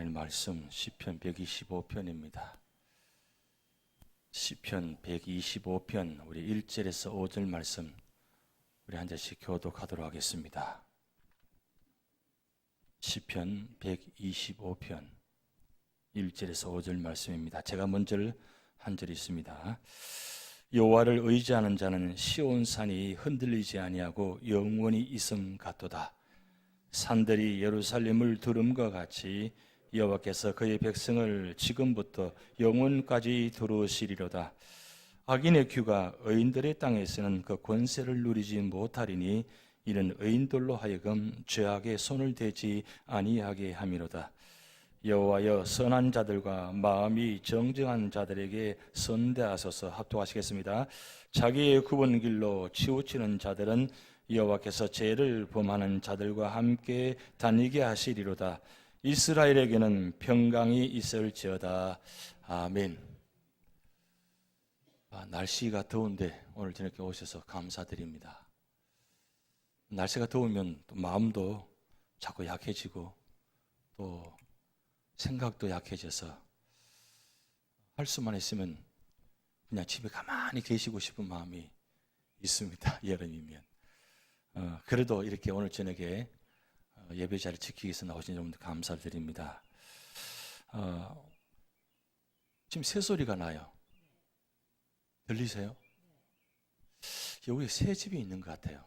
나눌 말씀 시편 125편입니다. 시편 125편 우리 1절에서 5절 말씀 우리 한 절씩 교독하도록 하겠습니다. 시편 125편 1절에서 5절 말씀입니다. 제가 먼저 한 절 있습니다. 여호와를 의지하는 자는 시온산이 흔들리지 아니하고 영원히 있음 같도다. 산들이 예루살렘을 두름과 같이 여호와께서 그의 백성을 지금부터 영원까지 두루시리로다. 악인의 귀가 의인들의 땅에서는 그 권세를 누리지 못하리니 이는 의인들로 하여금 죄악에 손을 대지 아니하게 함이로다. 여호와여, 선한 자들과 마음이 정정한 자들에게 선대하소서. 합독하시겠습니다. 자기의 굽은 길로 치우치는 자들은 여호와께서 죄를 범하는 자들과 함께 다니게 하시리로다. 이스라엘에게는 평강이 있을지어다. 아멘. 날씨가 더운데 오늘 저녁에 오셔서 감사드립니다. 날씨가 더우면 또 마음도 자꾸 약해지고 또 생각도 약해져서 할 수만 있으면 그냥 집에 가만히 계시고 싶은 마음이 있습니다. 여름이면. 그래도 이렇게 오늘 저녁에 예배 자리를 지키기 위해서 나오신 여러분들 감사를 드립니다. 지금 새소리가 나요. 들리세요? 여기 새 집이 있는 것 같아요.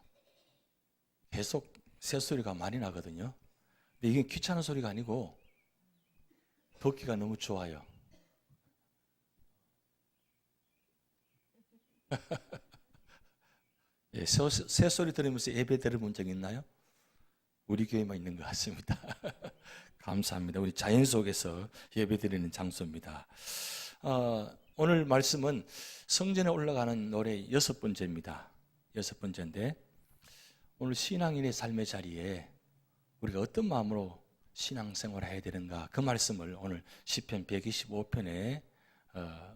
계속 새소리가 많이 나거든요. 근데 이게 귀찮은 소리가 아니고 듣기가 너무 좋아요. 예, 새소리 들으면서 예배 들어본 적 있나요? 우리 교회만 있는 것 같습니다. 감사합니다. 우리 자연 속에서 예배 드리는 장소입니다. 오늘 말씀은 성전에 올라가는 노래 6번째입니다. 6번째인데 오늘 신앙인의 삶의 자리에 우리가 어떤 마음으로 신앙생활을 해야 되는가, 그 말씀을 오늘 시편 125편에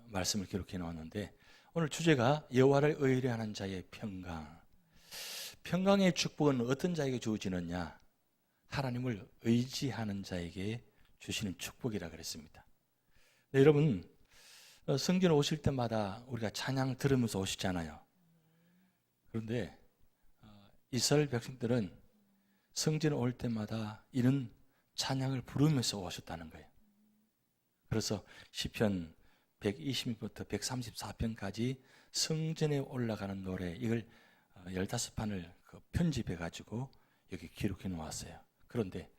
말씀을 기록해 놓았는데 오늘 주제가 여호와를 의뢰하는 자의 평강. 평강의 축복은 어떤 자에게 주어지느냐? 하나님을 의지하는 자에게 주시는 축복이라 그랬습니다. 네, 여러분 성전에 오실 때마다 우리가 찬양 들으면서 오시잖아요. 그런데 이스라엘 백성들은 성전에 올 때마다 이런 찬양을 부르면서 오셨다는 거예요. 그래서 시편 120부터 134편까지 성전에 올라가는 노래, 이걸 15판을 편집해 가지고 여기 기록해 놓았어요. 그런데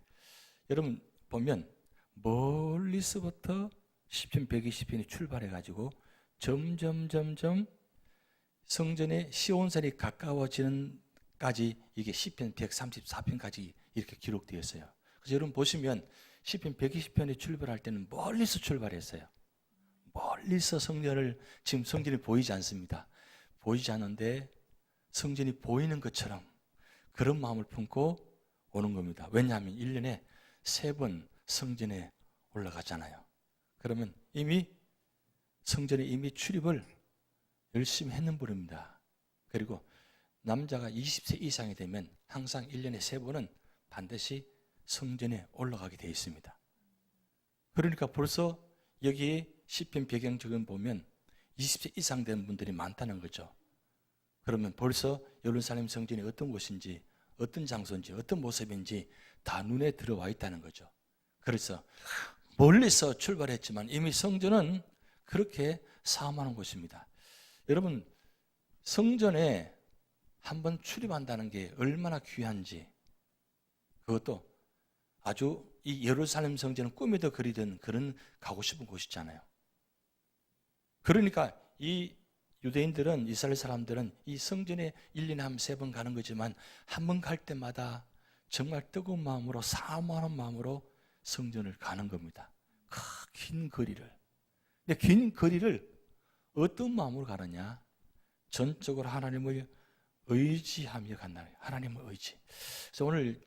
여러분 보면 멀리서부터 시편 120편이 출발해 가지고 점점 성전의 시온산이 가까워지는 까지 이게 시편 134편까지 이렇게 기록되어 있어요. 그래서 여러분 보시면 시편 120편에 출발할 때는 멀리서 출발했어요. 멀리서 성전을, 지금 성전이 보이지 않습니다. 보이지 않는데 성전이 보이는 것처럼 그런 마음을 품고 오는 겁니다. 왜냐하면 1년에 3번 성전에 올라가잖아요. 그러면 이미 성전에 이미 출입을 열심히 했는 분입니다. 그리고 남자가 20세 이상이 되면 항상 1년에 3번은 반드시 성전에 올라가게 되어 있습니다. 그러니까 벌써 여기에 시편 배경적인 보면 20세 이상 된 분들이 많다는 거죠. 그러면 벌써 예루살렘 성전이 어떤 곳인지, 어떤 장소인지, 어떤 모습인지 다 눈에 들어와 있다는 거죠. 그래서 멀리서 출발했지만 이미 성전은 그렇게 사모하는 곳입니다. 여러분 성전에 한번 출입한다는 게 얼마나 귀한지, 그것도 아주 이 예루살렘 성전은 꿈에도 그리던 그런 가고 싶은 곳이잖아요. 그러니까 이 유대인들은, 이스라엘 사람들은 이 성전에 1년에 한 3번 가는 거지만 한 번 갈 때마다 정말 뜨거운 마음으로, 사모하는 마음으로 성전을 가는 겁니다. 긴 거리를. 근데 긴 거리를 어떤 마음으로 가느냐? 전적으로 하나님을 의지하며 간다. 하나님을 의지. 그래서 오늘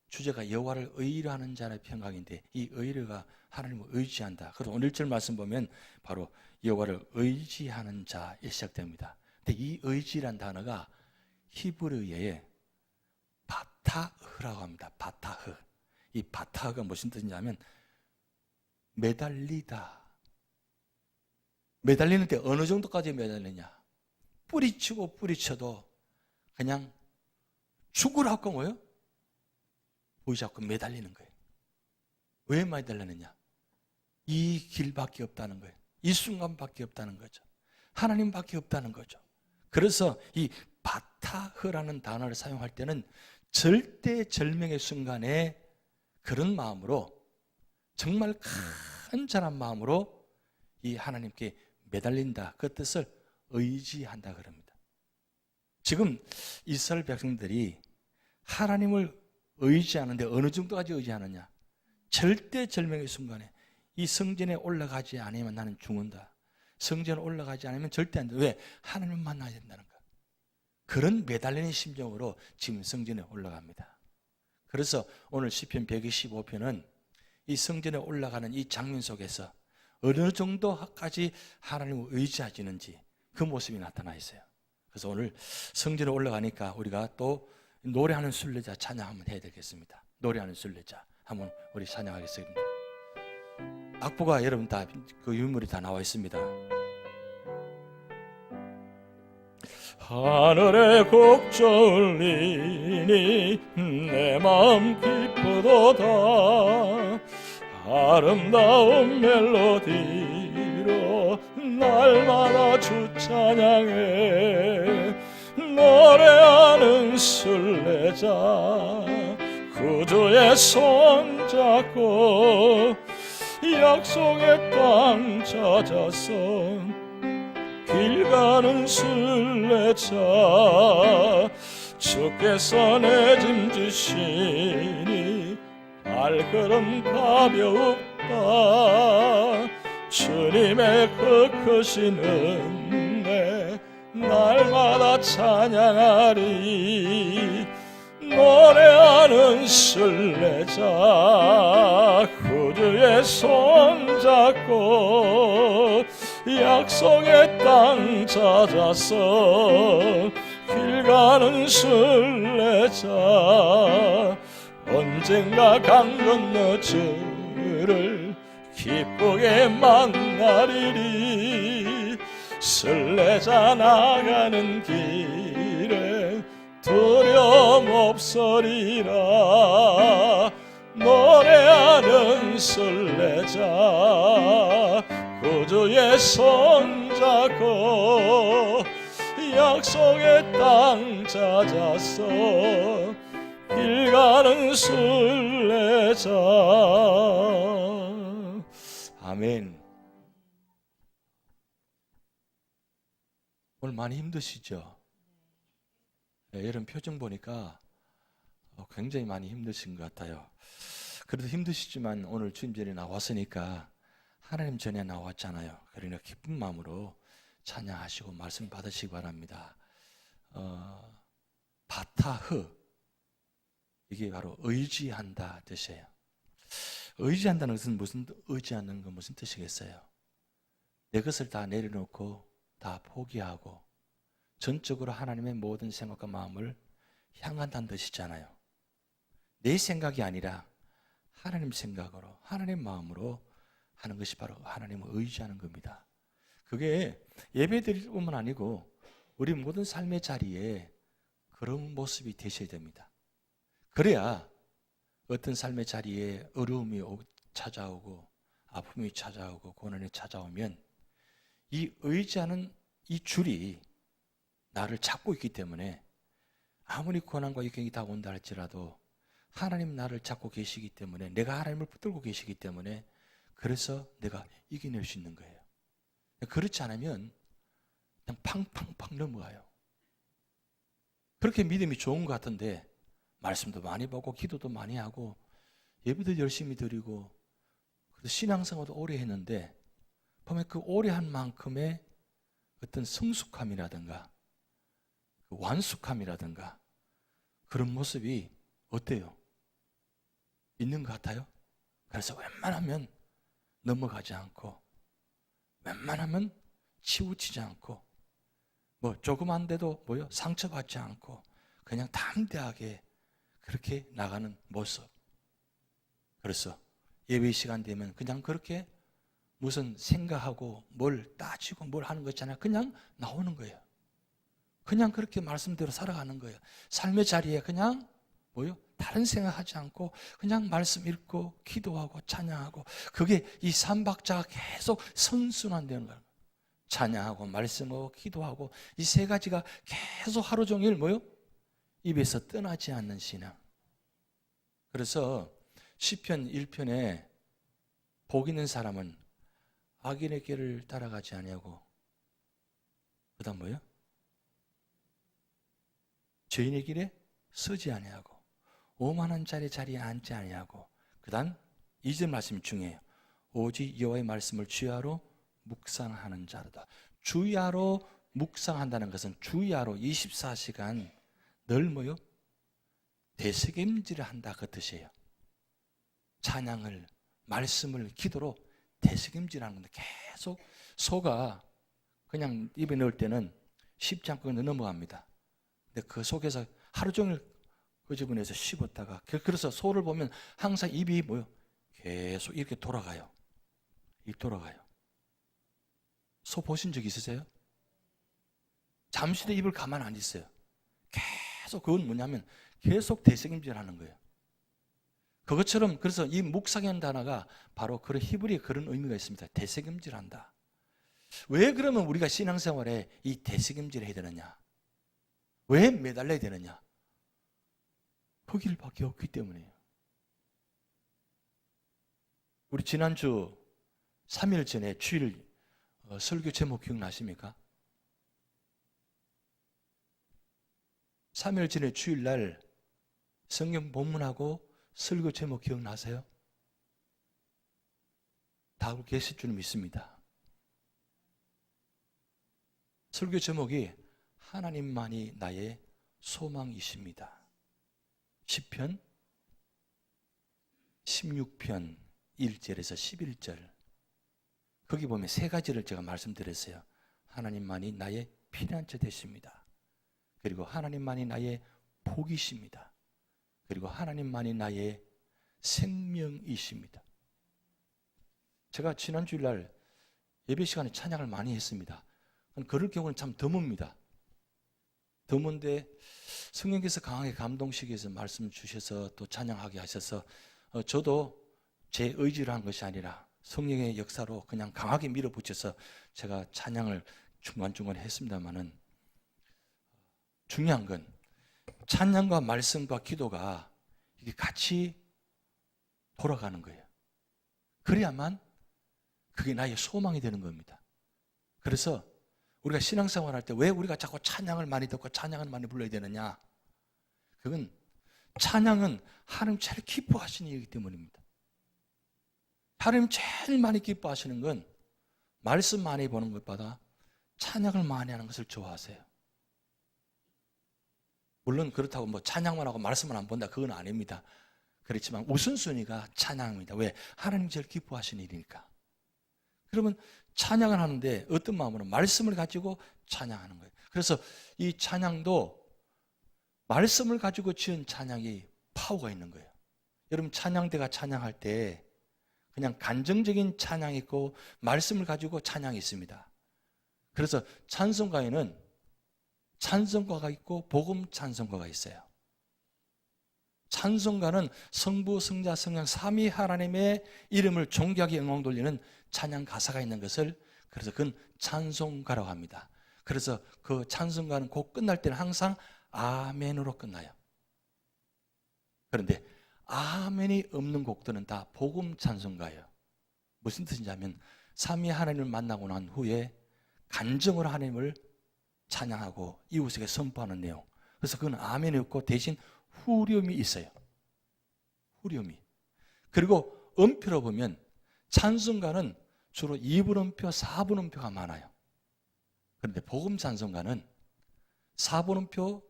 주제가 여호와를 의뢰하는 자의 평강인데 이 의뢰가 하나님을 의지한다. 그래서 오늘 1절 말씀 보면 바로 여호와를 의지하는 자에 시작됩니다. 근데 이 의지란 단어가 히브리어에 바타흐라고 합니다. 바타흐. 이 바타흐가 무슨 뜻이냐면 매달리다. 매달리는데 어느 정도까지 매달리냐? 뿌리치고 뿌리쳐도 그냥 죽으라고 뭐요? 보이지 않고 매달리는 거예요. 왜 매달리느냐? 이 길밖에 없다는 거예요. 이 순간밖에 없다는 거죠. 하나님밖에 없다는 거죠. 그래서 이 바타흐라는 단어를 사용할 때는 절대절명의 순간에 그런 마음으로, 정말 간절한 마음으로 이 하나님께 매달린다, 그 뜻을 의지한다 그럽니다. 지금 이스라엘 백성들이 하나님을 의지하는데 어느 정도까지 의지하느냐? 절대절명의 순간에 이 성전에 올라가지 않으면 나는 죽는다, 성전에 올라가지 않으면 절대 안 돼. 왜? 하나님을 만나야 된다는 거야. 그런 매달리는 심정으로 지금 성전에 올라갑니다. 그래서 오늘 시편 125편은 이 성전에 올라가는 이 장면 속에서 어느 정도까지 하나님을 의지하시는지 그 모습이 나타나 있어요. 그래서 오늘 성전에 올라가니까 우리가 또 노래하는 순례자 찬양 한번 해야 되겠습니다. 노래하는 순례자 한번 우리 찬양하겠습니다. 악보가 여러분 다 그 유물이 다 나와 있습니다. 하늘에 곡조 울리니 내 마음 기쁘도다. 아름다운 멜로디로 날마다 주 찬양해. 노래하는 순례자 구주의 손 잡고 약속의 땅 찾아서 길 가는 순례자, 주께서 내 짐 지시니 발걸음 가벼웠다. 주님의 그 크신 은혜 날마다 찬양하리. 노래하는 순례자 구주의 손 잡고 약속의 땅 찾아서 길 가는 순례자, 언젠가 강 건너 주를 기쁘게 만나리리. 순례자 나가는 길에 두려움 없으리라. 노래하는 순례자 구주의 손 잡고 약속의 땅 찾아서 길 가는 순례자. 아멘. 오늘 많이 힘드시죠? 네, 이런 표정 보니까 굉장히 많이 힘드신 것 같아요. 그래도 힘드시지만 오늘 주님 전에 나왔으니까, 하나님 전에 나왔잖아요. 그러니까 기쁜 마음으로 찬양하시고 말씀 받으시기 바랍니다. 바타흐, 이게 바로 의지한다 뜻이에요. 의지한다는 것은 의지하는 건 무슨 뜻이겠어요? 내 것을 다 내려놓고 다 포기하고 전적으로 하나님의 모든 생각과 마음을 향한다는 뜻이잖아요. 내 생각이 아니라 하나님 생각으로, 하나님 마음으로 하는 것이 바로 하나님을 의지하는 겁니다. 그게 예배드릴 뿐만 아니고 우리 모든 삶의 자리에 그런 모습이 되셔야 됩니다. 그래야 어떤 삶의 자리에 어려움이 찾아오고 아픔이 찾아오고 고난이 찾아오면 이 의지하는 이 줄이 나를 잡고 있기 때문에 아무리 고난과 역경이 다가온다 할지라도 하나님 나를 잡고 계시기 때문에, 내가 하나님을 붙들고 계시기 때문에, 그래서 내가 이겨낼 수 있는 거예요. 그렇지 않으면 그냥 팡팡팡 넘어가요. 그렇게 믿음이 좋은 것 같은데 말씀도 많이 보고 기도도 많이 하고 예배도 열심히 드리고 신앙생활도 오래 했는데 보면 그 오래 한 만큼의 어떤 성숙함이라든가 완숙함이라든가 그런 모습이 어때요? 있는 것 같아요? 그래서 웬만하면 넘어가지 않고, 웬만하면 치우치지 않고, 뭐 조그만데도 상처받지 않고 그냥 담대하게 그렇게 나가는 모습. 그래서 예배 시간 되면 그냥 그렇게 무슨 생각하고 뭘 따지고 뭘 하는 거 있잖아요. 그냥 나오는 거예요. 그냥 그렇게 말씀대로 살아가는 거예요. 삶의 자리에 그냥 다른 생각하지 않고 그냥 말씀 읽고 기도하고 찬양하고, 그게 이 삼박자가 계속 선순환되는 거예요. 찬양하고 말씀하고 기도하고 이 세 가지가 계속 하루 종일 입에서 떠나지 않는 신앙. 그래서 시편 1편에 복 있는 사람은 악인의 길을 따라가지 아니하고, 그다음 죄인의 길에 서지 아니하고, 오만한 자리에 앉지 아니하고, 그다음 2절 말씀 중에 오직 여호와의 말씀을 주야로 묵상하는 자로다. 주야로 묵상한다는 것은 주야로 24시간 늘 되새김질을 한다, 그 뜻이에요. 찬양을, 말씀을, 기도로 되새김질하는 건데, 계속 소가 그냥 입에 넣을 때는 쉽지 않고 넘어갑니다. 근데 그 속에서 하루 종일 끄집어내서 씹었다가, 그래서 소를 보면 항상 입이 계속 이렇게 돌아가요. 돌아가요. 소 보신 적 있으세요? 잠시도 입을 가만 안 있어요. 계속, 그건 뭐냐면 계속 되새김질 하는 거예요. 그것처럼, 그래서 이 묵상이라는 단어가 바로 그런 히브리의 그런 의미가 있습니다. 되새김질 한다. 왜 그러면 우리가 신앙생활에 이 되새김질을 해야 되느냐? 왜 매달려야 되느냐? 그 길밖에 없기 때문이에요. 우리 지난주 3일 전에 주일 설교 제목 기억나십니까? 3일 전에 주일날 성경 본문하고 설교 제목 기억나세요? 다 알고 계실 줄 믿습니다. 설교 제목이 하나님만이 나의 소망이십니다. 시편 16편 1절에서 11절, 거기 보면 세 가지를 제가 말씀드렸어요. 하나님만이 나의 피난처 되십니다. 그리고 하나님만이 나의 복이십니다. 그리고 하나님만이 나의 생명이십니다. 제가 지난 주일날 예배 시간에 찬양을 많이 했습니다. 그럴 경우는 참 드뭅니다. 드문데 성령께서 강하게 감동시켜서 말씀 주셔서 또 찬양하게 하셔서 저도 제 의지로 한 것이 아니라 성령의 역사로 그냥 강하게 밀어붙여서 제가 찬양을 중간중간 했습니다만은, 중요한 건 찬양과 말씀과 기도가 이게 같이 돌아가는 거예요. 그래야만 그게 나의 소망이 되는 겁니다. 그래서 우리가 신앙생활 할 때 왜 우리가 자꾸 찬양을 많이 듣고 찬양을 많이 불러야 되느냐? 그건 찬양은 하나님 제일 기뻐하시는 일이기 때문입니다. 하나님 제일 많이 기뻐하시는 건 말씀 많이 보는 것보다 찬양을 많이 하는 것을 좋아하세요. 물론 그렇다고 찬양만 하고 말씀을 안 본다, 그건 아닙니다. 그렇지만 우선순위가 찬양입니다. 왜? 하나님 제일 기뻐하시는 일이니까. 그러면 찬양을 하는데 어떤 마음으로? 말씀을 가지고 찬양하는 거예요. 그래서 이 찬양도 말씀을 가지고 지은 찬양이 파워가 있는 거예요. 여러분, 찬양대가 찬양할 때 그냥 간정적인 찬양이 있고 말씀을 가지고 찬양이 있습니다. 그래서 찬송가에는 찬송가가 있고 복음 찬송가가 있어요. 찬송가는 성부, 성자, 성령 삼위 하나님의 이름을 존귀하게 영광 돌리는 찬양 가사가 있는 것을, 그래서 그건 찬송가라고 합니다. 그래서 그 찬송가는 곧 끝날 때는 항상 아멘으로 끝나요. 그런데 아멘이 없는 곡들은 다 복음 찬송가예요. 무슨 뜻이냐면 삼위 하나님을 만나고 난 후에 간정으로 하나님을 찬양하고 이웃에게 선포하는 내용. 그래서 그건 아멘이 없고 대신 후렴이 있어요. 후렴이. 그리고 음표로 보면 찬송가는 주로 2분음표, 4분음표가 많아요. 그런데 복음 찬송가는 4분음표,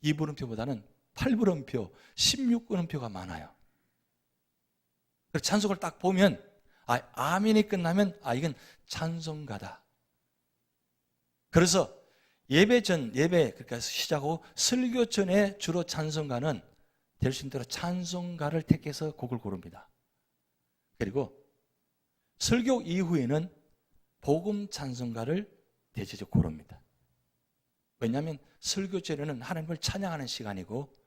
2분음표보다는 8분음표, 16분음표가 많아요. 그래서 찬송가를 딱 보면 아멘이 끝나면 이건 찬송가다. 그래서 예배 그러니까 시작하고 설교 전에 주로 찬송가는 대신대로 찬송가를 택해서 곡을 고릅니다. 그리고 설교 이후에는 복음 찬송가를 대체적으로 고릅니다. 왜냐하면 설교 전에는 하나님을 찬양하는 시간이고,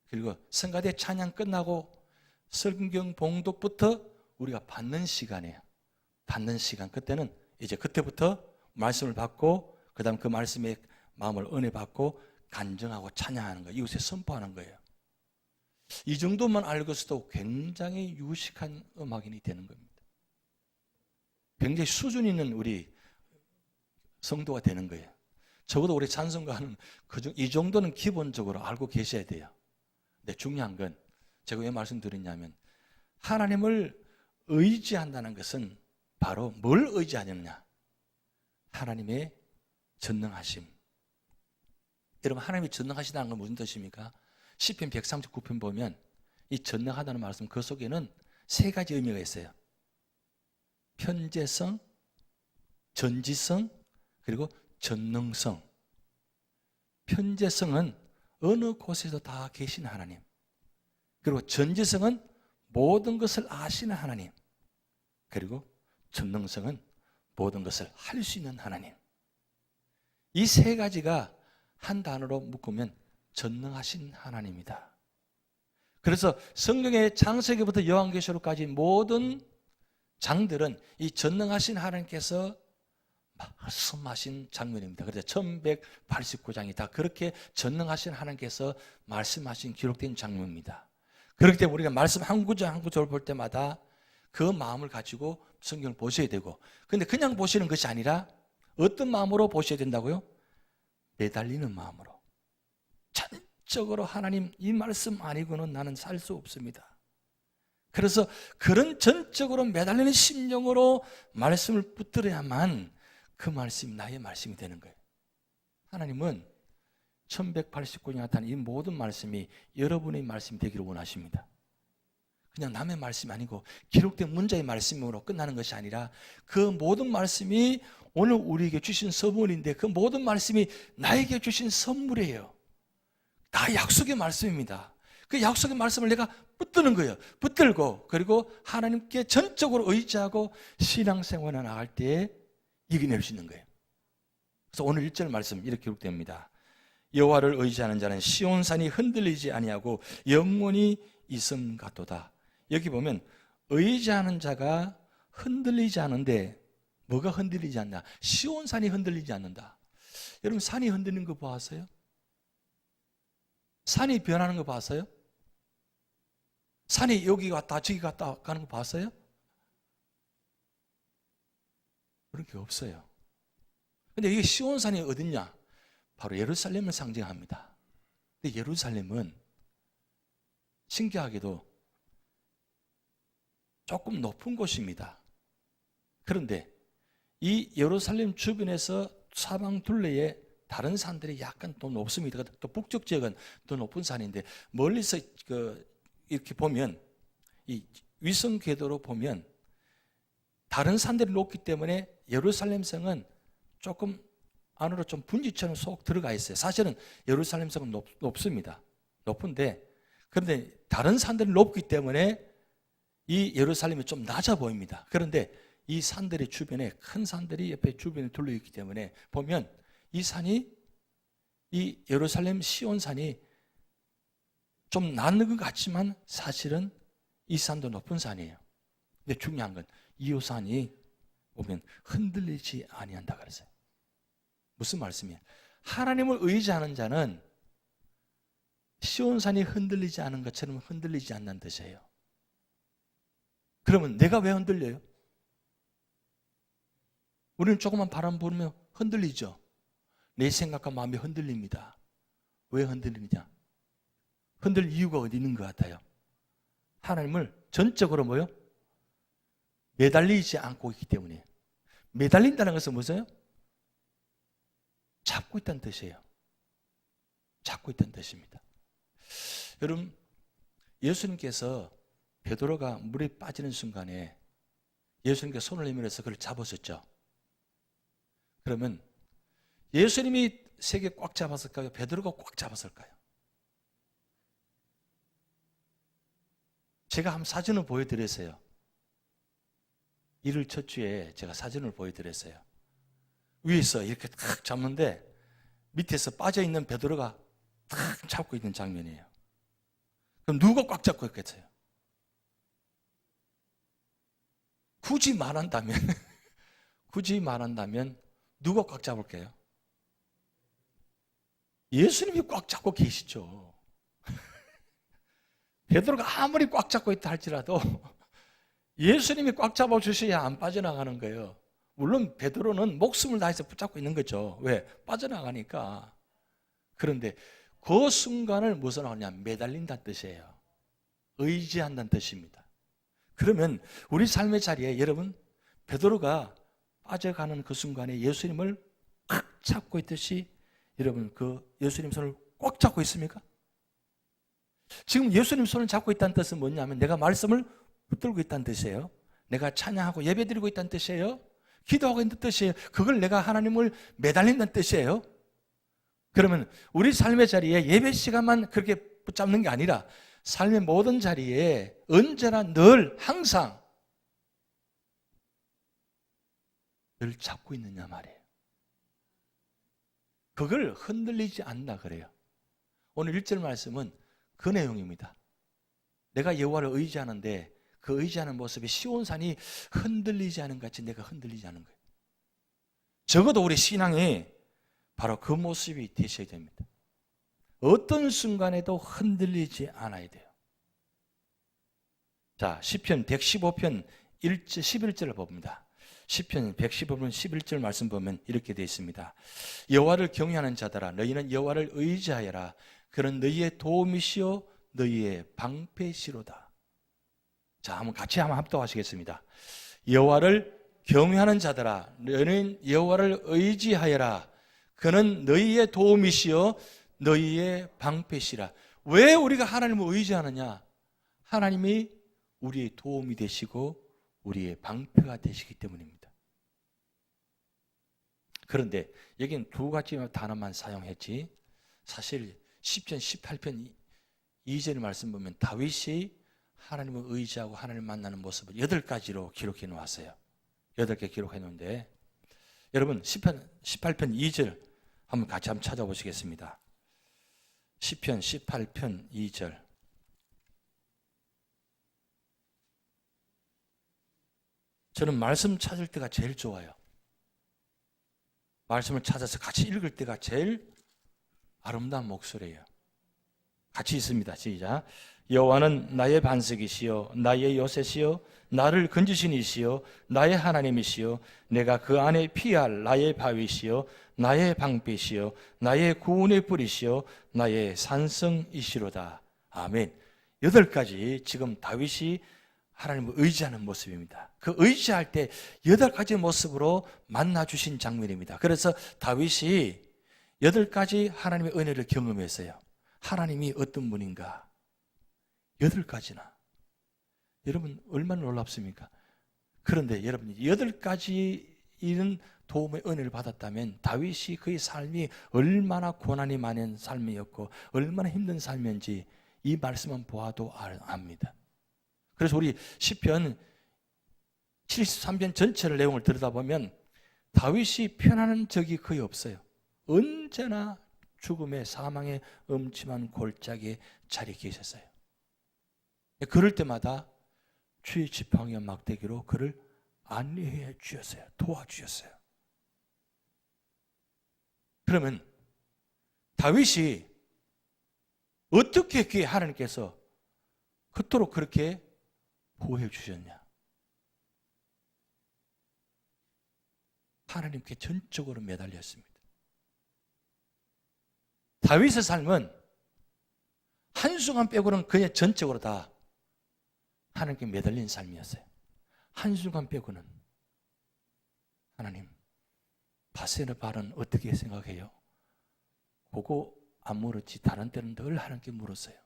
그리고 성가대 찬양 끝나고 성경 봉독부터 우리가 받는 시간이에요. 받는 시간. 그때는 이제 그때부터 말씀을 받고, 그 다음 그 말씀에 마음을 은혜 받고 간증하고 찬양하는 거예요. 이웃에 선포하는 거예요. 이 정도만 알고 있어도 굉장히 유식한 음악인이 되는 겁니다. 굉장히 수준 있는 우리 성도가 되는 거예요. 적어도 우리 찬송가는 이 정도는 기본적으로 알고 계셔야 돼요. 근데 중요한 건 제가 왜 말씀드리냐면, 하나님을 의지한다는 것은 바로 뭘 의지하느냐? 하나님의 전능하심. 여러분, 하나님이 전능하시다는 건 무슨 뜻입니까? 시편 139편 보면 이 전능하다는 말씀, 그 속에는 세 가지 의미가 있어요. 편재성, 전지성, 그리고 전능성. 편재성은 어느 곳에도 다 계신 하나님. 그리고 전지성은 모든 것을 아시는 하나님. 그리고 전능성은 모든 것을 할 수 있는 하나님. 이 세 가지가 한 단어로 묶으면 전능하신 하나님이다. 그래서 성경의 창세기부터 요한계시록까지 모든 장들은 이 전능하신 하나님께서 말씀하신 장면입니다. 그래서 1189장이 다 그렇게 전능하신 하나님께서 말씀하신 기록된 장면입니다. 그렇기 때문에 우리가 말씀 한 구절 한 구절을 볼 때마다 그 마음을 가지고 성경을 보셔야 되고, 근데 그냥 보시는 것이 아니라 어떤 마음으로 보셔야 된다고요? 매달리는 마음으로. 전적으로 하나님, 이 말씀 아니고는 나는 살 수 없습니다. 그래서 그런 전적으로 매달리는 심령으로 말씀을 붙들어야만 그 말씀이 나의 말씀이 되는 거예요. 하나님은 1189년 나타난 이 모든 말씀이 여러분의 말씀이 되기를 원하십니다. 그냥 남의 말씀이 아니고 기록된 문자의 말씀으로 끝나는 것이 아니라 그 모든 말씀이 오늘 우리에게 주신 선물인데, 그 모든 말씀이 나에게 주신 선물이에요. 다 약속의 말씀입니다. 그 약속의 말씀을 내가 붙드는 거예요. 붙들고, 그리고 하나님께 전적으로 의지하고 신앙생활을 나갈 때에 이겨낼 수 있는 거예요. 그래서 오늘 1절 말씀 이렇게 기록됩니다. 여호와를 의지하는 자는 시온산이 흔들리지 아니하고 영원히 있음 같도다. 여기 보면 의지하는 자가 흔들리지 않은데, 뭐가 흔들리지 않나? 시온산이 흔들리지 않는다. 여러분, 산이 흔들리는 거 보았어요? 산이 변하는 거 봤어요? 산이 여기 갔다 저기 갔다 가는 거 봤어요? 그런 게 없어요. 근데 이게 시온산이 어딨냐? 바로 예루살렘을 상징합니다. 근데 예루살렘은 신기하게도 조금 높은 곳입니다. 그런데 이 예루살렘 주변에서 사방 둘레에 다른 산들이 약간 더 높습니다. 또 북쪽 지역은 더 높은 산인데, 멀리서 이렇게 보면, 이 위성 궤도로 보면 다른 산들이 높기 때문에 예루살렘 성은 조금 안으로 좀 분지처럼 쏙 들어가 있어요. 사실은 예루살렘 성은 높습니다. 높은데, 그런데 다른 산들이 높기 때문에 이 예루살렘이 좀 낮아 보입니다. 그런데 이 산들의 주변에, 큰 산들이 옆에 주변에 둘러 있기 때문에 보면 이 산이, 이 예루살렘 시온산이 좀 낮은 것 같지만 사실은 이 산도 높은 산이에요. 근데 중요한 건 이 산이 보면 흔들리지 아니한다 그랬어요. 무슨 말씀이에요? 하나님을 의지하는 자는 시온산이 흔들리지 않은 것처럼 흔들리지 않는 뜻이에요. 그러면 내가 왜 흔들려요? 우리는 조그만 바람 불면 흔들리죠. 내 생각과 마음이 흔들립니다. 왜 흔들리느냐? 흔들 이유가 어디 있는 것 같아요? 하나님을 전적으로 뭐요? 매달리지 않고 있기 때문에. 매달린다는 것은 무엇이에요? 잡고 있다는 뜻이에요. 잡고 있다는 뜻입니다. 여러분, 예수님께서 베드로가 물에 빠지는 순간에 예수님께서 손을 내밀어서 그를 잡으셨죠. 그러면 예수님이 세게 꽉 잡았을까요? 베드로가 꽉 잡았을까요? 제가 한번 사진을 보여드렸어요. 1월 첫 주에 제가 사진을 보여드렸어요. 위에서 이렇게 탁 잡는데 밑에서 빠져있는 베드로가 탁 잡고 있는 장면이에요. 그럼 누가 꽉 잡고 있겠어요? 굳이 말한다면 굳이 말한다면 누가 꽉 잡을게요? 예수님이 꽉 잡고 계시죠. 베드로가 아무리 꽉 잡고 있다 할지라도 예수님이 꽉 잡아주셔야 안 빠져나가는 거예요. 물론 베드로는 목숨을 다해서 붙잡고 있는 거죠. 왜? 빠져나가니까. 그런데 그 순간을 무슨 하냐? 매달린다는 뜻이에요. 의지한다는 뜻입니다. 그러면 우리 삶의 자리에 여러분 베드로가 빠져가는 그 순간에 예수님을 꽉 잡고 있듯이 여러분 그 예수님 손을 꽉 잡고 있습니까? 지금 예수님 손을 잡고 있다는 뜻은 뭐냐면 내가 말씀을 붙들고 있다는 뜻이에요. 내가 찬양하고 예배드리고 있다는 뜻이에요. 기도하고 있는 뜻이에요. 그걸 내가 하나님을 매달린다는 뜻이에요. 그러면 우리 삶의 자리에 예배 시간만 그렇게 붙잡는 게 아니라 삶의 모든 자리에 언제나 늘 항상 늘 잡고 있느냐 말이에요. 그걸 흔들리지 않나 그래요. 오늘 1절 말씀은 그 내용입니다. 내가 여호와를 의지하는데 그 의지하는 모습에 시온산이 흔들리지 않은 것 같이 내가 흔들리지 않은 거예요. 적어도 우리 신앙이 바로 그 모습이 되셔야 됩니다. 어떤 순간에도 흔들리지 않아야 돼요. 자, 시편 115편 11절을 봅니다. 시편 115편 11절 말씀 보면 이렇게 되어 있습니다. 여호와를 경외하는 자들아 너희는 여호와를 의지하여라. 그는 너희의 도움이시요 너희의 방패시로다. 자, 한번 같이 한번 합독하시겠습니다. 여호와를 경외하는 자들아 너희는 여호와를 의지하여라. 그는 너희의 도움이시요 너희의 방패시라. 왜 우리가 하나님을 의지하느냐? 하나님이 우리의 도움이 되시고 우리의 방패가 되시기 때문입니다. 그런데 여기는 두 가지 단어만 사용했지 사실 10편 18편 2절 말씀 보면 다윗이 하나님을 의지하고 하나님을 만나는 모습을 8가지로 기록해 놓았어요. 8개 기록해 놓은데 여러분 10편 18편 2절 한번 같이 한번 찾아보시겠습니다. 시편 18편 2절. 저는 말씀 찾을 때가 제일 좋아요. 말씀을 찾아서 같이 읽을 때가 제일 아름다운 목소리예요. 같이 있습니다. 시작. 여호와는 나의 반석이시요 나의 요새시요 나를 건지신 이시요 나의 하나님이시요 내가 그 안에 피할 나의 바위시요 나의 방패시요 나의 구원의 뿌리시요 나의 산성이시로다. 아멘. 8가지 지금 다윗이 하나님을 의지하는 모습입니다. 그 의지할 때 8가지 모습으로 만나주신 장면입니다. 그래서 다윗이 8가지 하나님의 은혜를 경험했어요. 하나님이 어떤 분인가 8가지나. 여러분 얼마나 놀랍습니까? 그런데 여러분 8가지 이런 도움의 은혜를 받았다면 다윗이 그의 삶이 얼마나 고난이 많은 삶이었고 얼마나 힘든 삶인지 이 말씀만 보아도 압니다. 그래서 우리 시편 73편 전체를 내용을 들여다보면 다윗이 편안한 적이 거의 없어요. 언제나 죽음의 사망의 음침한 골짜기에 자리에 계셨어요. 그럴 때마다 주의 지팡이와 막대기로 그를 안위해 주셨어요. 도와주셨어요. 그러면 다윗이 어떻게 그의 하나님께서 그토록 그렇게 보호해 주셨냐? 하나님께 전적으로 매달렸습니다. 다윗의 삶은 한순간 빼고는 그냥 전적으로 다 하나님께 매달린 삶이었어요. 한순간 빼고는. 하나님, 바세바 발은 어떻게 생각해요? 그거 안 물었지 다른 때는 늘 하나님께 물었어요.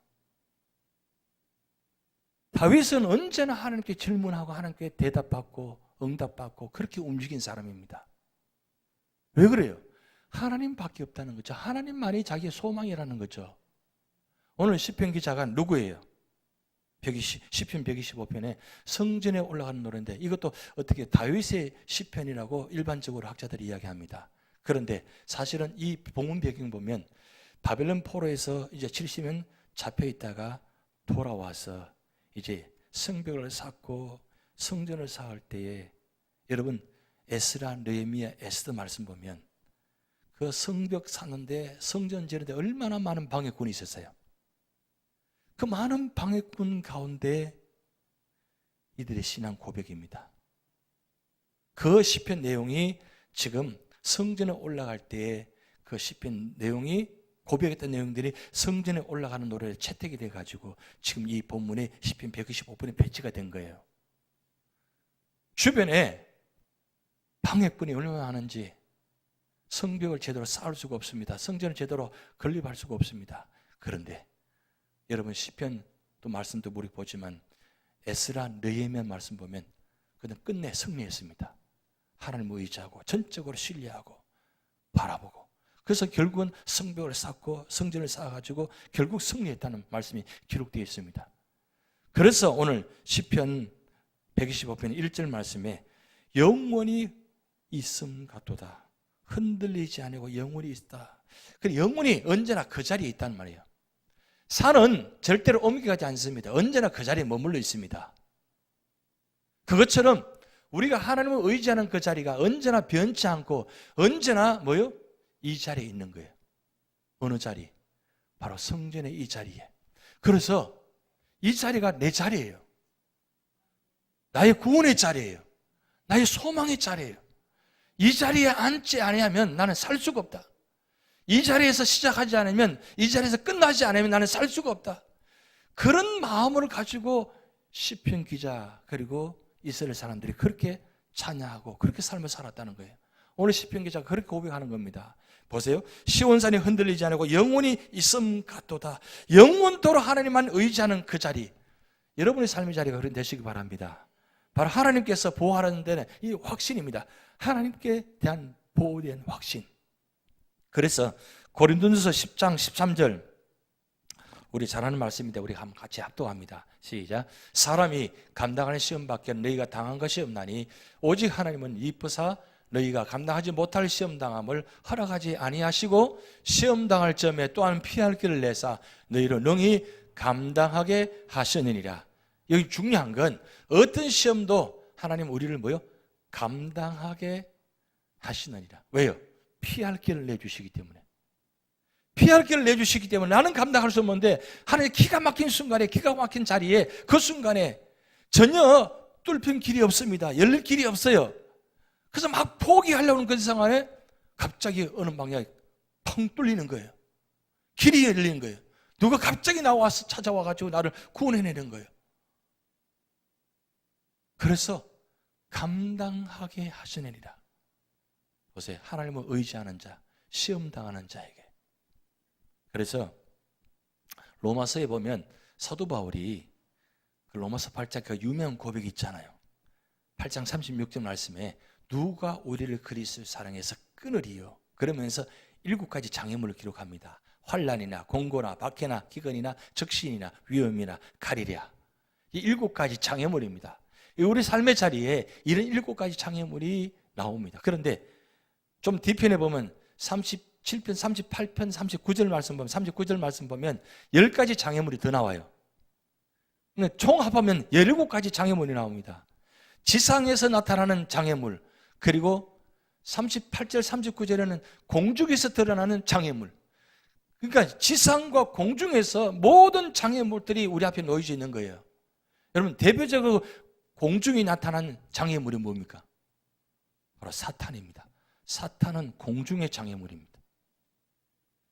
다윗은 언제나 하나님께 질문하고 하나님께 대답받고 응답받고 그렇게 움직인 사람입니다. 왜 그래요? 하나님밖에 없다는 거죠. 하나님만이 자기의 소망이라는 거죠. 오늘 시편 기자가 누구예요? 시편 125편에 성전에 올라가는 노래인데 이것도 어떻게 다윗의 시편이라고 일반적으로 학자들이 이야기합니다. 그런데 사실은 이 본문 배경 보면 바벨론 포로에서 이제 70년 잡혀 있다가 돌아와서 이제 성벽을 쌓고 성전을 쌓을 때에 여러분 에스라, 느헤미야, 에스더 말씀 보면 그 성벽 쌓는데 성전 지는데 얼마나 많은 방해꾼이 있었어요. 그 많은 방해꾼 가운데 이들의 신앙 고백입니다. 그 시편 내용이 지금 성전에 올라갈 때에 그 시편 내용이 고백했던 내용들이 성전에 올라가는 노래에 채택이 돼가지고 지금 이 본문에 시편 125편에 배치가 된 거예요. 주변에 방해꾼이 얼마나 많은지 성벽을 제대로 쌓을 수가 없습니다. 성전을 제대로 건립할 수가 없습니다. 그런데 여러분 시편 또 말씀도 우리 보지만 에스라, 느헤미야 말씀 보면 그는 끝내 승리했습니다. 하나님을 의지하고 전적으로 신뢰하고 바라보고 그래서 결국은 성벽을 쌓고 성전을 쌓아가지고 결국 승리했다는 말씀이 기록되어 있습니다. 그래서 오늘 시편 125편 1절 말씀에 영원히 있음 같도다. 흔들리지 아니고 영원히 있다. 그 영원히 언제나 그 자리에 있다는 말이에요. 산은 절대로 옮겨가지 않습니다. 언제나 그 자리에 머물러 있습니다. 그것처럼 우리가 하나님을 의지하는 그 자리가 언제나 변치 않고 언제나 뭐요? 이 자리에 있는 거예요. 어느 자리? 바로 성전의 이 자리에. 그래서 이 자리가 내 자리예요. 나의 구원의 자리예요. 나의 소망의 자리예요. 이 자리에 앉지 아니하면 나는 살 수가 없다. 이 자리에서 시작하지 않으면 이 자리에서 끝나지 않으면 나는 살 수가 없다. 그런 마음을 가지고 시편 기자 그리고 이스라엘 사람들이 그렇게 찬양하고 그렇게 삶을 살았다는 거예요. 오늘 시편 기자가 그렇게 고백하는 겁니다. 보세요. 시온산이 흔들리지 않고 영원히 있음 같도다. 영원토록 하나님만 의지하는 그 자리. 여러분의 삶의 자리가 그런 되시기 바랍니다. 바로 하나님께서 보호하는 데는 이 확신입니다. 하나님께 대한 보호에 대한 확신. 그래서 고린도전서 10장 13절 우리 잘 아는 말씀인데 우리 한번 같이 합독합니다. 시작. 사람이 감당하는 시험 밖에 너희가 당한 것이 없나니 오직 하나님은 이쁘사 너희가 감당하지 못할 시험 당함을 허락하지 아니하시고 시험 당할 점에 또한 피할 길을 내사 너희로 능히 감당하게 하시느니라. 여기 중요한 건 어떤 시험도 하나님 우리를 뭐요? 감당하게 하시느니라. 왜요? 피할 길을 내주시기 때문에. 피할 길을 내주시기 때문에 나는 감당할 수 없는데 하나님 기가 막힌 순간에 기가 막힌 자리에 그 순간에 전혀 뚫힌 길이 없습니다. 열릴 길이 없어요. 그래서 막 포기하려는 그 상황에 갑자기 어느 방향이 펑 뚫리는 거예요. 길이 열리는 거예요. 누가 갑자기 나와서 찾아와가지고 나를 구원해내는 거예요. 그래서 감당하게 하시느니라. 보세요. 하나님을 의지하는 자, 시험 당하는 자에게. 그래서 로마서에 보면 사도 바울이 그 로마서 8장 그 유명한 고백이 있잖아요. 8장 36절 말씀에 누가 우리를 그리스도 사랑해서 끊으리요. 그러면서 7가지 장애물을 기록합니다. 환난이나 공고나 박해나 기근이나 적신이나 위험이나 칼이랴. 이 7가지 장애물입니다. 우리 삶의 자리에 이런 7가지 장애물이 나옵니다. 그런데 좀 뒤편에 보면 37편, 38편, 39절 말씀 보면 39절 말씀 보면 10가지 장애물이 더 나와요. 총 합하면 17가지 장애물이 나옵니다. 지상에서 나타나는 장애물, 그리고 38절, 39절에는 공중에서 드러나는 장애물. 그러니까 지상과 공중에서 모든 장애물들이 우리 앞에 놓여져 있는 거예요. 여러분 대표적으로 공중에 나타나는 장애물이 뭡니까? 바로 사탄입니다. 사탄은 공중의 장애물입니다.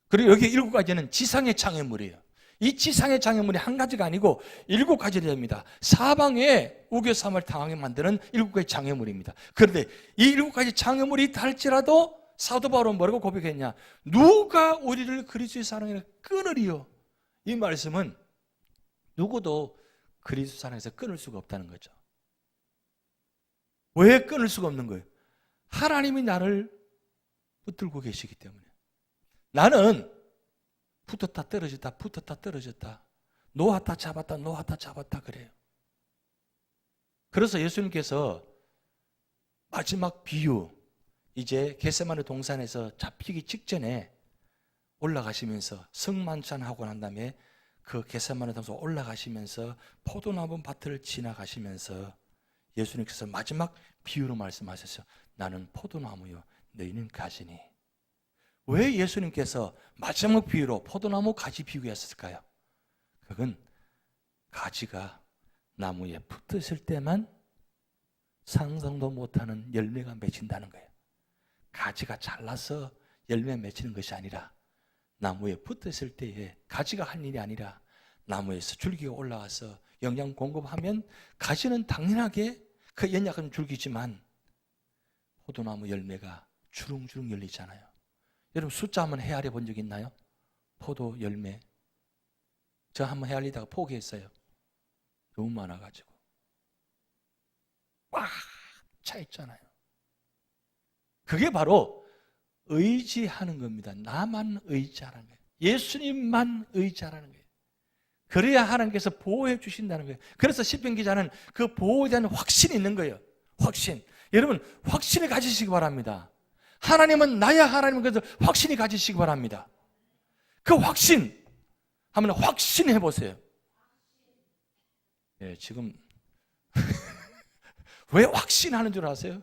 그리고 여기 7가지는 지상의 장애물이에요. 이 지상의 장애물이 한 가지가 아니고 7가지를 됩니다. 사방에 우겨삼을 당하게 만드는 7가지 장애물입니다. 그런데 이 7가지 장애물이 있다 할지라도 사도 바울은 뭐라고 고백했냐? 누가 우리를 그리스도의 사랑에 끊으리요? 이 말씀은 누구도 그리스도 사랑에서 끊을 수가 없다는 거죠. 왜 끊을 수가 없는 거예요? 하나님이 나를 붙들고 계시기 때문에. 나는 붙었다 떨어졌다 붙었다 떨어졌다 놓았다 잡았다 놓았다 잡았다 그래요. 그래서 예수님께서 마지막 비유, 이제 겟세마네 동산에서 잡히기 직전에 올라가시면서 성만찬하고 난 다음에 그 겟세마네 동산 올라가시면서 포도나무 밭을 지나가시면서 예수님께서 마지막 비유로 말씀하셨어요. 나는 포도나무요 너희는 가지니. 왜 예수님께서 마지막 비유로 포도나무 가지 비유했을까요? 그건 가지가 나무에 붙었을 때만 상상도 못하는 열매가 맺힌다는 거예요. 가지가 잘라서 열매 맺히는 것이 아니라 나무에 붙었을 때에 가지가 할 일이 아니라 나무에서 줄기가 올라와서 영양 공급하면 가지는 당연하게 그 연약한 줄기지만 포도나무 열매가 주렁주렁 열리잖아요. 여러분 숫자 한번 헤아려 본 적 있나요? 포도 열매. 저 한번 헤아리다가 포기했어요. 너무 많아가지고. 꽉 차 있잖아요. 그게 바로 의지하는 겁니다. 나만 의지하는 거예요. 예수님만 의지하는 거예요. 그래야 하나님께서 보호해 주신다는 거예요. 그래서 시편 기자는 그 보호에 대한 확신이 있는 거예요. 확신. 여러분 확신을 가지시기 바랍니다. 하나님은 나야 하나님은 그래서 확신이 가지시기 바랍니다. 그 확신 한번 확신해 보세요. 예, 지금 왜 확신하는 줄 아세요?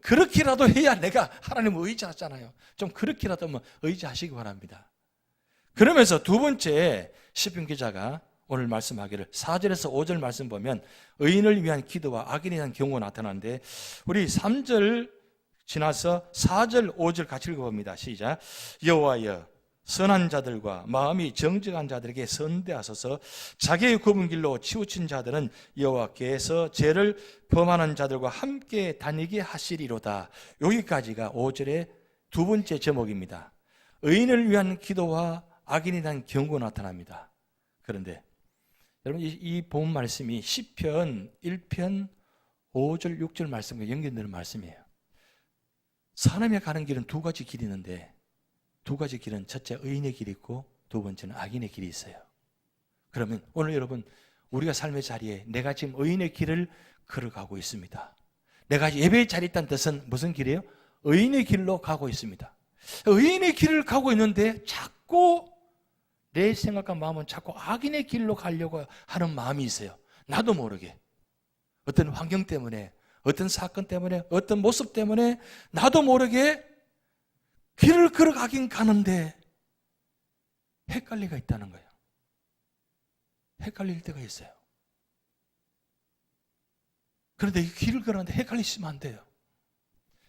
그렇게라도 해야 내가 하나님을 의지하잖아요. 좀 그렇게라도 의지하시기 바랍니다. 그러면서 두 번째 시편 기자가 오늘 말씀하기를 4절에서 5절 말씀 보면 의인을 위한 기도와 악인에 대한 경우가 나타나는데 우리 3절 지나서 4절 5절 같이 읽어봅니다. 시작. 여호와여 선한 자들과 마음이 정직한 자들에게 선대하소서. 자기의 굽은 길로 치우친 자들은 여호와께서 죄를 범하는 자들과 함께 다니게 하시리로다. 여기까지가 5절의 두 번째 제목입니다. 의인을 위한 기도와 악인에 대한 경고가 나타납니다. 그런데 여러분 이 본 말씀이 시편 1편 5절 6절 말씀과 연결되는 말씀이에요. 사람이 가는 길은 두 가지 길이 있는데 두 가지 길은 첫째 의인의 길이 있고 두 번째는 악인의 길이 있어요. 그러면 오늘 여러분 우리가 삶의 자리에 내가 지금 의인의 길을 걸어가고 있습니다. 내가 예배의 자리에 있다는 뜻은 무슨 길이에요? 의인의 길로 가고 있습니다. 의인의 길을 가고 있는데 자꾸 내 생각과 마음은 자꾸 악인의 길로 가려고 하는 마음이 있어요. 나도 모르게 어떤 환경 때문에 어떤 사건 때문에 어떤 모습 때문에 나도 모르게 길을 걸어가긴 가는데 헷갈리가 있다는 거예요. 헷갈릴 때가 있어요. 그런데 이 길을 걸었는데 헷갈리시면 안 돼요.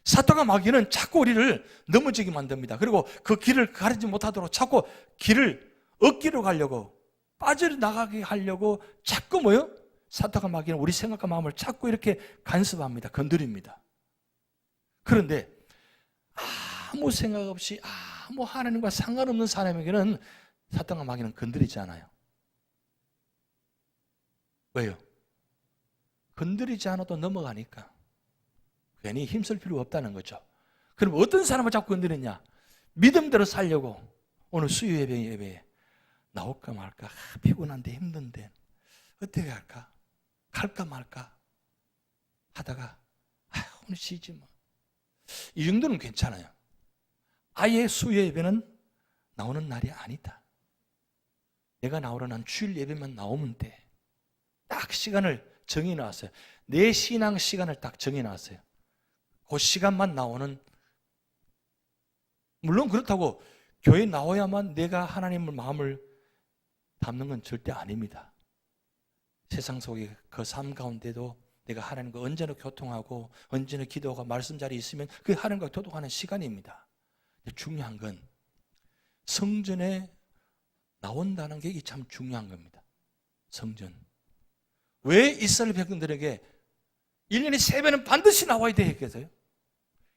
사탄과 마귀는 자꾸 우리를 넘어지게 만듭니다. 그리고 그 길을 가리지 못하도록 자꾸 길을 억지로 가려고 빠져나가게 하려고 자꾸 뭐요? 사탄과 마귀는 우리 생각과 마음을 자꾸 이렇게 간섭합니다. 건드립니다. 그런데 아무 생각 없이 아무 하나님과 상관없는 사람에게는 사탄과 마귀는 건드리지 않아요. 왜요? 건드리지 않아도 넘어가니까. 괜히 힘쓸 필요가 없다는 거죠. 그럼 어떤 사람을 자꾸 건드리냐? 믿음대로 살려고 오늘 수요 예배에 나올까 말까 피곤한데 힘든데 어떻게 할까? 갈까 말까 하다가 오늘 쉬지 뭐. 이 정도는 괜찮아요. 아예 수요 예배는 나오는 날이 아니다. 내가 나오는 한 주일 예배만 나오면 돼. 딱 시간을 정해놨어요. 내 신앙 시간을 딱 정해놨어요. 그 시간만 나오는, 물론 그렇다고 교회 나와야만 내가 하나님의 마음을 담는 건 절대 아닙니다. 세상 속에 그 삶 가운데도 내가 하나님과 언제나 교통하고 언제나 기도하고 말씀 자리에 있으면 그 하나님과 교통하는 시간입니다. 중요한 건 성전에 나온다는 게 참 중요한 겁니다. 성전. 왜 이스라엘 백성들에게 1년에 3배는 반드시 나와야 돼 했겠어요?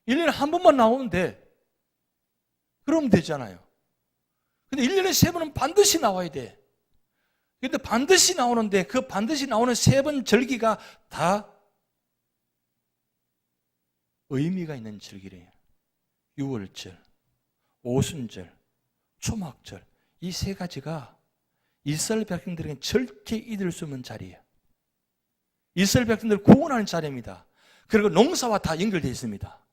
1년에 한 번만 나오면 돼. 그러면 되잖아요. 근데 1년에 3번은 반드시 나와야 돼. 근데 반드시 나오는데 그 반드시 나오는 3번 절기가 다 의미가 있는 절기래요. 유월절, 오순절, 초막절 이 3가지가 이스라엘 백성들에게는 절대 잊을 수 없는 자리예요. 이스라엘 백성들을 구원하는 자리입니다. 그리고 농사와 다 연결되어 있습니다.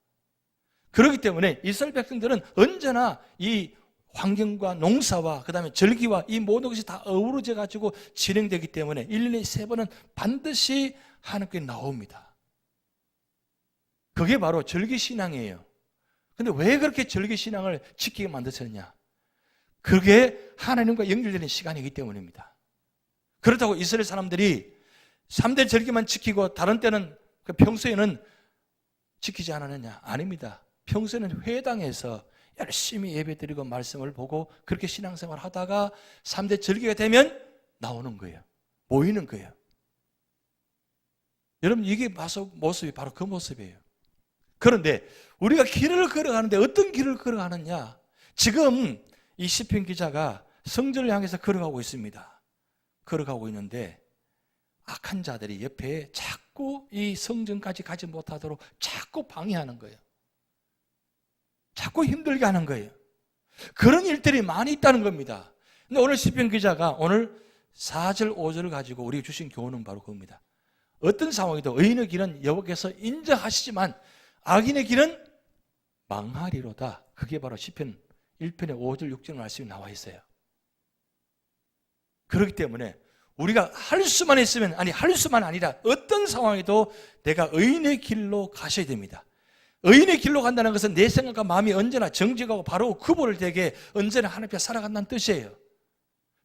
그렇기 때문에 이스라엘 백성들은 언제나 이 환경과 농사와 그 다음에 절기와 이 모든 것이 다 어우러져 가지고 진행되기 때문에 1년에 3번은 반드시 하나님께 나옵니다. 그게 바로 절기신앙이에요. 근데 왜 그렇게 절기신앙을 지키게 만드셨냐? 그게 하나님과 연결되는 시간이기 때문입니다. 그렇다고 이스라엘 사람들이 3대 절기만 지키고 다른 때는 평소에는 지키지 않았느냐? 아닙니다. 평소에는 회당에서 열심히 예배드리고 말씀을 보고 그렇게 신앙생활을 하다가 3대 절기가 되면 나오는 거예요. 모이는 거예요. 여러분, 이게 모습이 바로 그 모습이에요. 그런데 우리가 길을 걸어가는데 어떤 길을 걸어가느냐? 지금 이 시편 기자가 성전을 향해서 걸어가고 있습니다. 걸어가고 있는데 악한 자들이 옆에 자꾸 이 성전까지 가지 못하도록 자꾸 방해하는 거예요. 자꾸 힘들게 하는 거예요. 그런 일들이 많이 있다는 겁니다. 근데 오늘 시편 기자가 오늘 4절 5절을 가지고 우리에게 주신 교훈은 바로 그겁니다. 어떤 상황이도 의인의 길은 여호와께서 인정하시지만 악인의 길은 망하리로다. 그게 바로 시편 1편의 5절 6절 말씀이 나와 있어요. 그렇기 때문에 우리가 할 수만 있으면, 할 수만 아니라 어떤 상황에도 내가 의인의 길로 가셔야 됩니다. 의인의 길로 간다는 것은 내 생각과 마음이 언제나 정직하고 바로 구분을 되게 언제나 하나님 앞에 살아간다는 뜻이에요.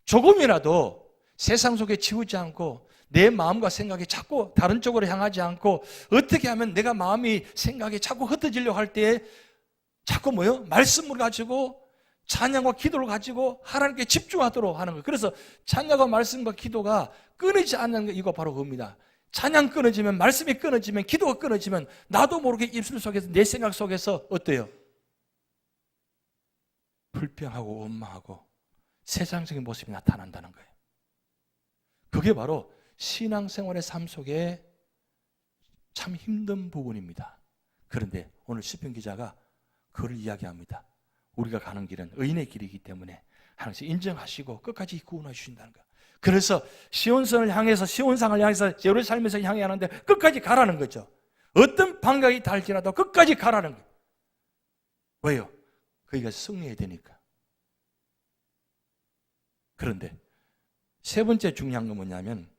조금이라도 세상 속에 치우지 않고 내 마음과 생각이 자꾸 다른 쪽으로 향하지 않고 어떻게 하면 내가 마음이 생각이 자꾸 흩어지려고 할 때에 자꾸 말씀을 가지고 찬양과 기도를 가지고 하나님께 집중하도록 하는 거예요. 그래서 찬양과 말씀과 기도가 끊이지 않는 거, 이거 바로 그겁니다. 찬양 끊어지면, 말씀이 끊어지면, 기도가 끊어지면 나도 모르게 입술 속에서, 내 생각 속에서 어때요? 불평하고 원망하고 세상적인 모습이 나타난다는 거예요. 그게 바로 신앙생활의 삶 속에 참 힘든 부분입니다. 그런데 오늘 시편 기자가 그걸 이야기합니다. 우리가 가는 길은 의인의 길이기 때문에 하나님께서 인정하시고 끝까지 구원해 주신다는 거예요. 그래서 시온산을 향해서, 시온상을 향해서 예루살렘에서 향해 하는데 끝까지 가라는 거죠. 어떤 방향이 달지라도 끝까지 가라는 거예요. 왜요? 거기가 승리해야 되니까. 그런데 세 번째 중요한 건 뭐냐면,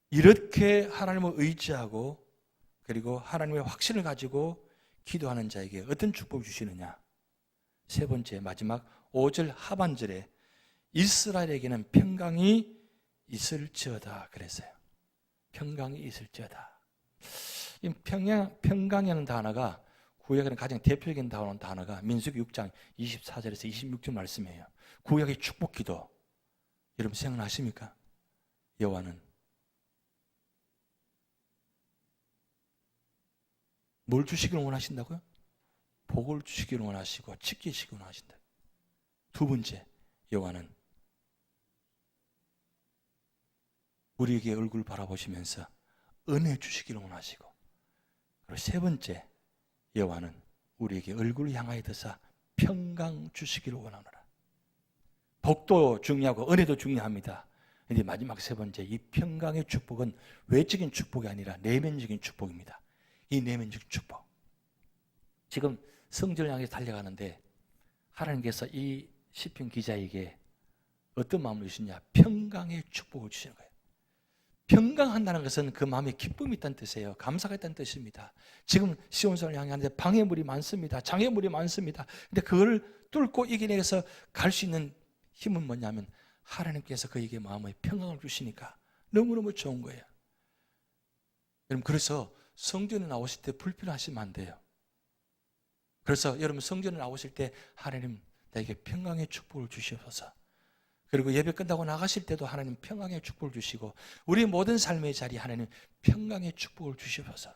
이렇게 하나님을 의지하고 그리고 하나님의 확신을 가지고 기도하는 자에게 어떤 축복을 주시느냐? 세 번째, 마지막 5절 하반절에 이스라엘에게는 평강이 있을지어다 그랬어요. 평강이 있을지어다. 이 평강이라는 단어가 구약에는 가장 대표적인 단어가 민수기 6장 24절에서 26절 말씀이에요. 구약의 축복 기도. 여러분 생각나십니까? 여호와는 뭘 주시기를 원하신다고요? 복을 주시기를 원하시고 지키시기를 원하신다. 두 번째, 여호와는 우리에게 얼굴 바라보시면서 은혜 주시기를 원하시고, 그리고 세 번째, 여호와는 우리에게 얼굴을 향하여 드사 평강 주시기를 원하노라. 복도 중요하고 은혜도 중요합니다. 그런데 마지막 세 번째, 이 평강의 축복은 외적인 축복이 아니라 내면적인 축복입니다. 이 내면적인 축복. 지금 성전을 향해 달려가는데 하나님께서 이 시편 기자에게 어떤 마음을 주시냐? 평강의 축복을 주시는 거예요. 평강한다는 것은 그 마음에 기쁨이 있다는 뜻이에요. 감사가 있다는 뜻입니다. 지금 시온산을 향해 가는데 방해물이 많습니다. 장애물이 많습니다. 근데 그걸 뚫고 이겨내서 갈 수 있는 힘은 뭐냐면 하나님께서 그에게 마음에 평강을 주시니까 너무너무 좋은 거예요. 여러분, 그래서 성전에 나오실 때 불편하시면 안 돼요. 그래서 여러분 성전에 나오실 때 하나님 나에게 평강의 축복을 주시옵소서. 그리고 예배 끝나고 나가실 때도 하나님 평강의 축복을 주시고 우리 모든 삶의 자리에 하나님 평강의 축복을 주시옵소서.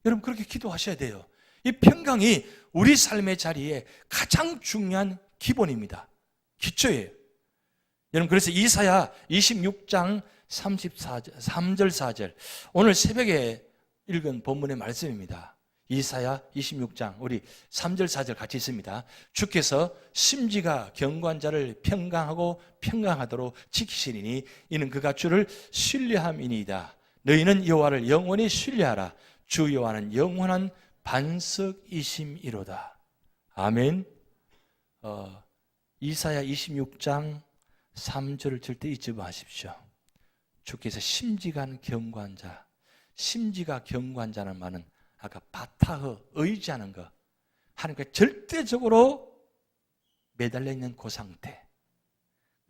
여러분 그렇게 기도하셔야 돼요. 이 평강이 우리 삶의 자리에 가장 중요한 기본입니다. 기초예요. 여러분 그래서 이사야 26장 34절, 3절 4절 오늘 새벽에 읽은 본문의 말씀입니다. 이사야 26장 우리 3절 4절 같이 있습니다. 주께서 심지가 견고한 자를 평강하고 평강하도록 지키시리니 이는 그가 주를 신뢰함이니이다. 너희는 여호와를 영원히 신뢰하라. 주 여호와는 영원한 반석이심이로다. 아멘. 이사야 26장 3절을 절대 잊지 마십시오. 주께서 심지가 견고한 자, 심지가 견고한 자는 말은 아까 바타흐, 의지하는 거, 하나님께 절대적으로 매달려 있는 그 상태,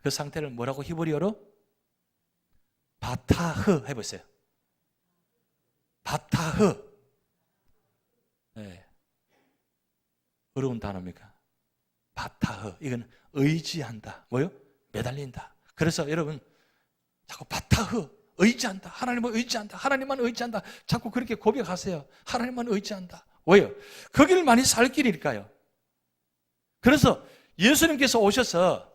그 상태를 뭐라고 히브리어로? 바타흐 해보세요. 바타흐. 네. 어려운 단어입니까? 바타흐. 이건 의지한다. 뭐요? 매달린다. 그래서 여러분 자꾸 바타흐, 의지한다. 하나님을 의지한다. 하나님만 의지한다. 자꾸 그렇게 고백하세요. 하나님만 의지한다. 왜요? 거기를 많이 살 길일까요? 그래서 예수님께서 오셔서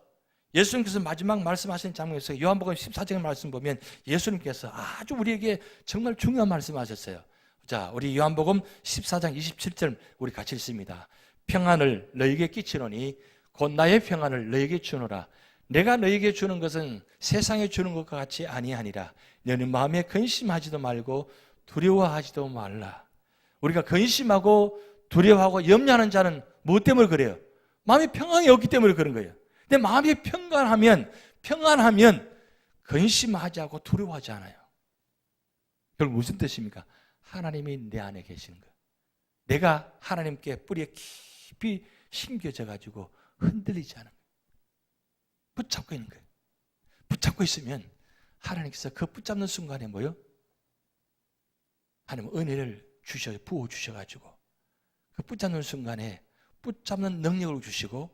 예수님께서 마지막 말씀하신 장면에서 요한복음 14장 말씀 보면 예수님께서 아주 우리에게 정말 중요한 말씀하셨어요. 자, 우리 요한복음 14장 27절 우리 같이 읽습니다. 평안을 너희에게 끼치노니 곧 나의 평안을 너희에게 주노라. 내가 너희에게 주는 것은 세상에 주는 것과 같이 아니하니라. 너는 마음에 근심하지도 말고 두려워하지도 말라. 우리가 근심하고 두려워하고 염려하는 자는 무엇 때문에 그래요? 마음에 평안이 없기 때문에 그런 거예요. 근데 마음이 평안하면 근심하지 않고 두려워하지 않아요. 결국 무슨 뜻입니까? 하나님이 내 안에 계시는 거예요. 내가 하나님께 뿌리에 깊이 심겨져 가지고 흔들리지 않은 거예요. 붙잡고 있는 거예요. 붙잡고 있으면 하나님께서 그 붙잡는 순간에 뭐요? 하나님 은혜를 부어 주셔가지고 그 붙잡는 순간에 붙잡는 능력을 주시고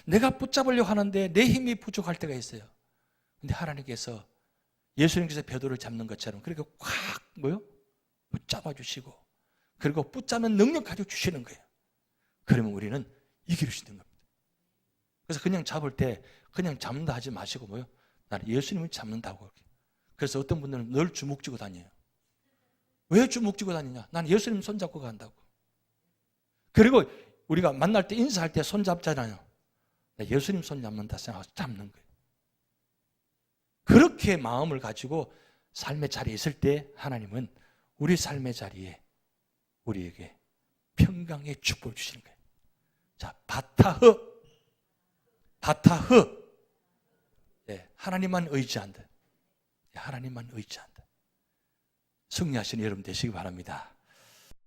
내가 붙잡으려고 하는데 내 힘이 부족할 때가 있어요. 근데 하나님께서 예수님께서 베드로를 잡는 것처럼 그렇게 꽉 뭐요? 붙잡아 주시고 그리고 붙잡는 능력 가지고 주시는 거예요. 그러면 우리는 이길 수 있는 겁니다. 그래서 그냥 잡을 때 그냥 잡는다 하지 마시고 뭐요? 나는 예수님을 잡는다고. 그래서 어떤 분들은 늘 주먹 쥐고 다녀요. 왜 주먹 쥐고 다니냐? 나는 예수님 손 잡고 간다고. 그리고 우리가 만날 때 인사할 때 손 잡잖아요. 예수님 손 잡는다 생각하고 잡는 거예요. 그렇게 마음을 가지고 삶의 자리에 있을 때 하나님은 우리 삶의 자리에 우리에게 평강의 축복을 주시는 거예요. 자, 바타흐. 네, 하나님만 의지한다. 하나님만 의지한다. 승리하시는 여러분 되시기 바랍니다.